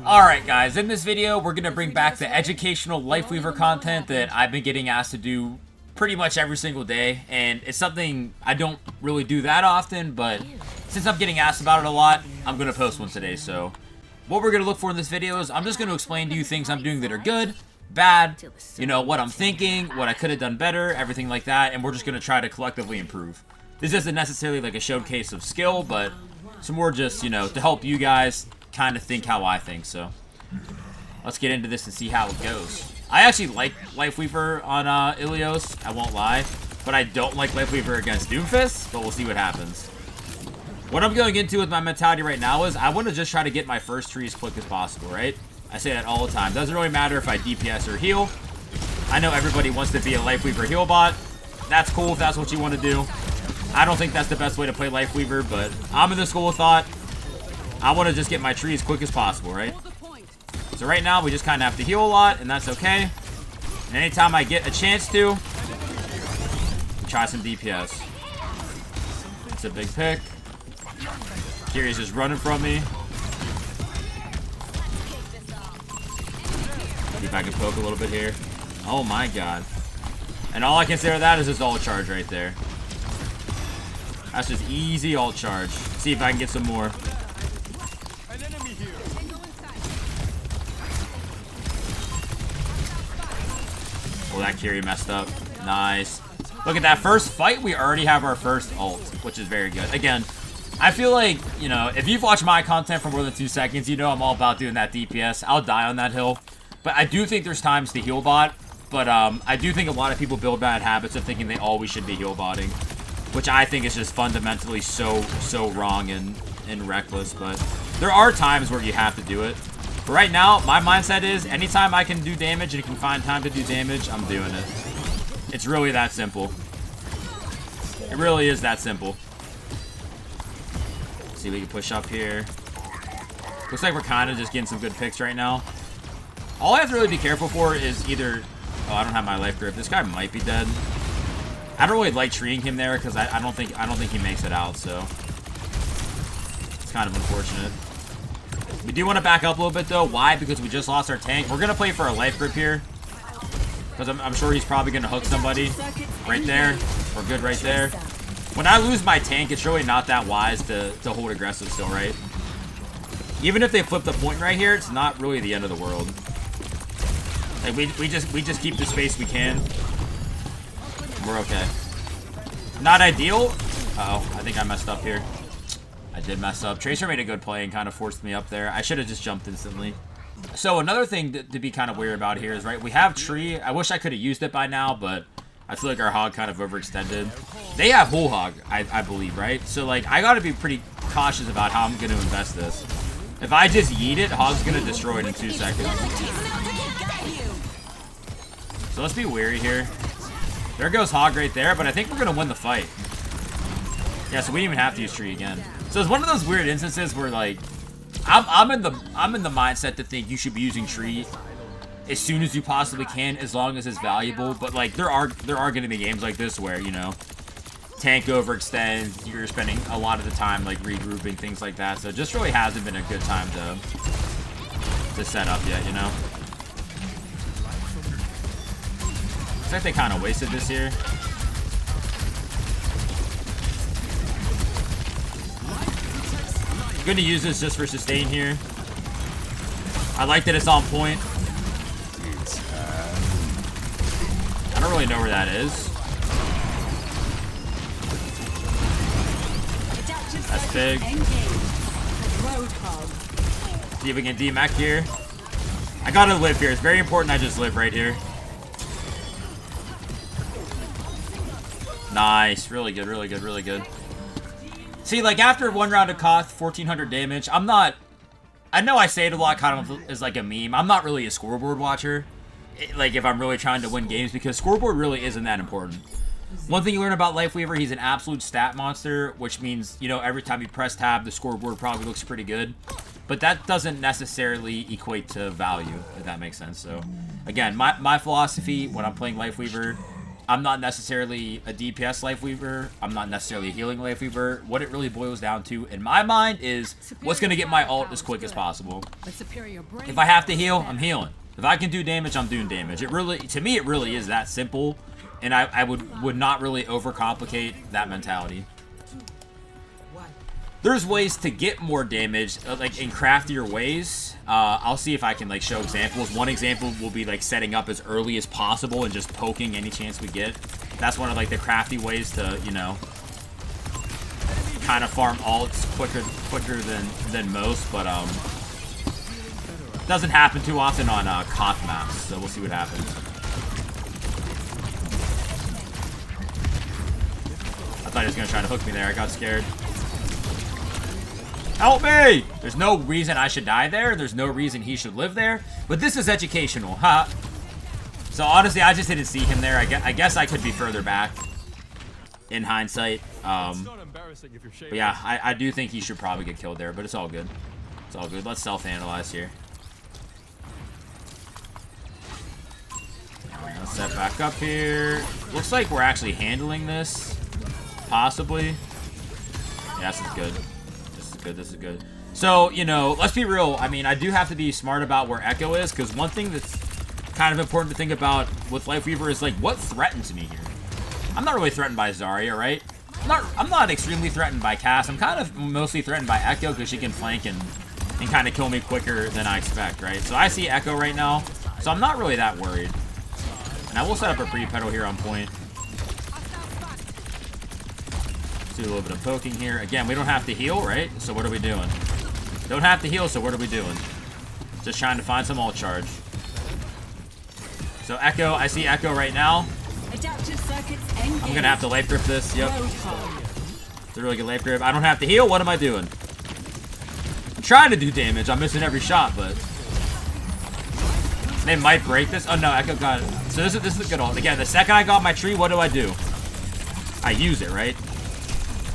Alright guys, in this video we're going to bring back the educational Lifeweaver content that I've been getting asked to do pretty much every single day, and it's something I don't really do that often, but since I'm getting asked about it a lot, I'm going to post one today. So what we're going to look for in this video is I'm just going to explain to you things I'm doing that are good, bad, you know, what I'm thinking, what I could have done better, everything like that, and we're just going to try to collectively improve. This isn't necessarily like a showcase of skill, but some more just, you know, to help you guys kind of think how I think. So let's get into this and see how it goes. I actually like Lifeweaver on Ilios, I won't lie, but I don't like Lifeweaver against Doomfist, but we'll see what happens. What I'm going into with my mentality right now is I want to just try to get my first tree as quick as possible, right? I say that all the time. Doesn't really matter if I DPS or heal. I know everybody wants to be a Lifeweaver heal bot. That's cool if that's what you want to do. I don't think that's the best way to play Lifeweaver, but I'm in the school of thought. I want to just get my tree as quick as possible, right? So right now, we just kind of have to heal a lot, and that's okay. And anytime I get a chance to, try some DPS. It's a big pick. Kiri's just running from me. See if I can poke a little bit here. Oh my god. And all I can say to that is just ult charge right there. That's just easy ult charge. See if I can get some more. Oh, that Kiri messed up. Nice. Look at that first fight. We already have our first ult, which is very good. Again, I feel like, you know, if you've watched my content for more than 2 seconds, you know I'm all about doing that DPS. I'll die on that hill. But I do think there's times to heal bot. But I do think a lot of people build bad habits of thinking they always should be heal botting, which I think is just fundamentally so wrong and reckless. But there are times where you have to do it. But right now, my mindset is anytime I can do damage and can find time to do damage, I'm doing it. It's really that simple. It really is that simple. Let's see if we can push up here. Looks like we're kind of just getting some good picks right now. All I have to really be careful for is either... Oh, I don't have my life grip. This guy might be dead. I don't really like treeing him there because I don't think he makes it out, so it's kind of unfortunate. We do want to back up a little bit though. Why? Because we just lost our tank. We're gonna play for a life grip here because I'm sure he's probably gonna hook somebody right there. We're good right there. When I lose my tank, it's really not that wise to hold aggressive still, right? Even if they flip the point right here, it's not really the end of the world. Like we just keep the space we can. We're okay. Not ideal. Uh-oh, I think I messed up here. I did mess up. Tracer made a good play and kind of forced me up there. I should have just jumped instantly. So another thing to be kind of weird about here is, right, we have tree. I wish I could have used it by now, but I feel like our hog kind of overextended. They have whole hog, I believe, right? So, like, I got to be pretty cautious about how I'm going to invest this. If I just yeet it, hog's going to destroy it in 2 seconds. So let's be wary here. There goes hog right there, but I think we're going to win the fight. Yeah, so we didn't even have to use tree again. So it's one of those weird instances where, like, I'm in the mindset to think you should be using tree as soon as you possibly can, as long as it's valuable. But like, there are going to be games like this where, you know, tank overextends, you're spending a lot of the time like regrouping, things like that. So it just really hasn't been a good time to set up yet, you know. Looks like they kind of wasted this here. I'm gonna use this just for sustain here. I like that it's on point. I don't really know where that is. That's big. See if we can DMAC here. I gotta live here. It's very important I just live right here. Nice. Really good, really good, really good. See, like, after one round of Koth, 1400 damage, I'm not... I know I say it a lot kind of as like a meme. I'm not really a scoreboard watcher. Like, if I'm really trying to win games, because scoreboard really isn't that important. One thing you learn about Lifeweaver, he's an absolute stat monster, which means, you know, every time you press tab, the scoreboard probably looks pretty good. But that doesn't necessarily equate to value, if that makes sense. So, again, my philosophy when I'm playing Lifeweaver I'm not necessarily a DPS Life Weaver. I'm not necessarily a healing Life Weaver. What it really boils down to, in my mind, is what's going to get my ult as quick as possible. If I have to heal, I'm healing. If I can do damage, I'm doing damage. It really, to me, it really is that simple. And I would not really overcomplicate that mentality. There's ways to get more damage, like in craftier ways. I'll see if I can like show examples. One example will be like setting up as early as possible and just poking any chance we get. That's one of like the crafty ways to, you know, kind of farm ults quicker than most. But doesn't happen too often on Koth maps. So we'll see what happens. I thought he was gonna try to hook me there. I got scared. Help me! There's no reason I should die there. There's no reason he should live there. But this is educational, huh? So honestly, I just didn't see him there. I guess I could be further back in hindsight. But yeah, I do think he should probably get killed there, but it's all good. It's all good. Let's self-analyze here. Let's set back up here. Looks like we're actually handling this. Possibly. Yeah, this is good. This is good. So, you know, let's be real. I mean, I do have to be smart about where Echo is, because one thing that's kind of important to think about with Life Weaver is, like, what threatens me here? I'm not really threatened by Zarya, right? I'm not extremely threatened by Cass. I'm kind of mostly threatened by Echo, because she can flank and kind of kill me quicker than I expect, right? So I see Echo right now, so I'm not really that worried. And I will set up a pre-pedal here on point. Do a little bit of poking here. Again, we don't have to heal, right? So what are we doing? Don't have to heal, so what are we doing? Just trying to find some ult charge. So Echo, I see Echo right now. I'm gonna have to life grip this. Yep. It's a really good life grip. I don't have to heal. What am I doing? I'm trying to do damage. I'm missing every shot, but they might break this. Oh no, Echo got it. So this is a good ult. Again, the second I got my tree, what do? I use it, right?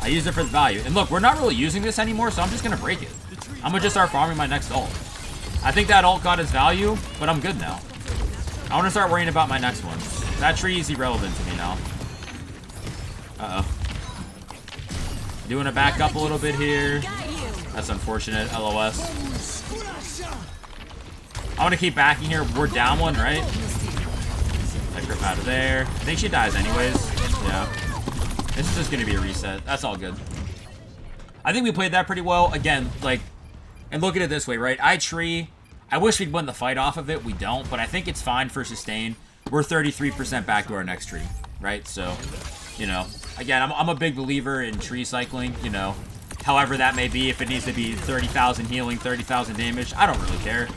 I use it for the value. And look, we're not really using this anymore, so I'm just going to break it. I'm going to just start farming my next ult. I think that ult got its value, but I'm good now. I want to start worrying about my next ones. That tree is irrelevant to me now. Uh-oh. Doing a back up a little bit here. That's unfortunate. LOS. I want to keep backing here. We're down one, right? I grip out of there. I think she dies anyways. Yeah. This is just going to be a reset. That's all good. I think we played that pretty well. Again, like, and look at it this way, right? I wish we'd win the fight off of it. We don't, but I think it's fine for sustain. We're 33% back to our next tree, right? So, you know, again, I'm a big believer in tree cycling, you know. However that may be, if it needs to be 30,000 healing, 30,000 damage, I don't really care.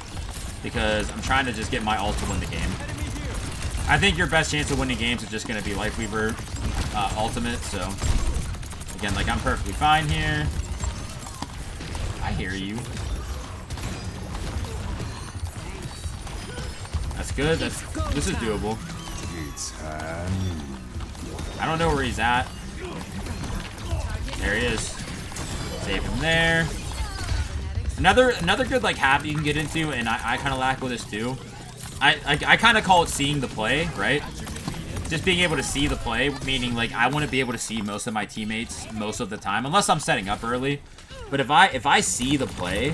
Because I'm trying to just get my ult to win the game. I think your best chance of winning games is just going to be Life Weaver ultimate, so again, like, I'm perfectly fine here. I hear you. That's good. This is doable. I don't know where he's at. There he is. Save him there. Another good like habit you can get into, and I kind of lack with this too. I kind of call it seeing the play, right? Just being able to see the play, meaning like I want to be able to see most of my teammates most of the time, unless I'm setting up early. But if I see the play,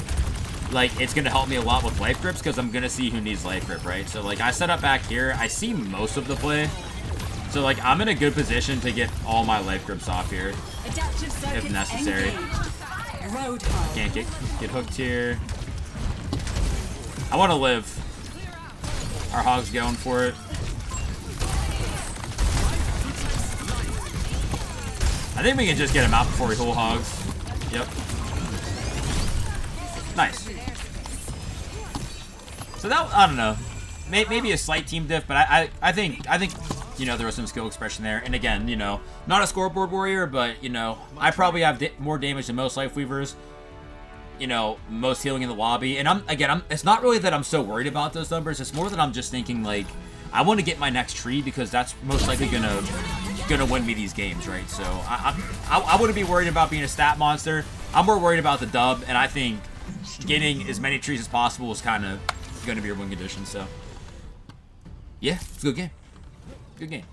like, it's gonna help me a lot with life grips, because I'm gonna see who needs life grip, right? So like I set up back here, I see most of the play, so like I'm in a good position to get all my life grips off here if necessary. Can't get hooked here. I want to live. Our Hog's going for it. I think we can just get him out before he whole hogs. Yep. Nice. So that, I don't know. Maybe a slight team diff, but I think you know, there was some skill expression there. And again, you know, not a scoreboard warrior, but, you know, I probably have more damage than most Life Weavers. You know, most healing in the lobby. And it's not really that I'm so worried about those numbers. It's more that I'm just thinking, like, I want to get my next tree, because that's most likely gonna win me these games, right? So I wouldn't be worried about being a stat monster. I'm more worried about the dub, and I think getting as many trees as possible is kind of going to be your win condition. So yeah, it's a good game. Good game.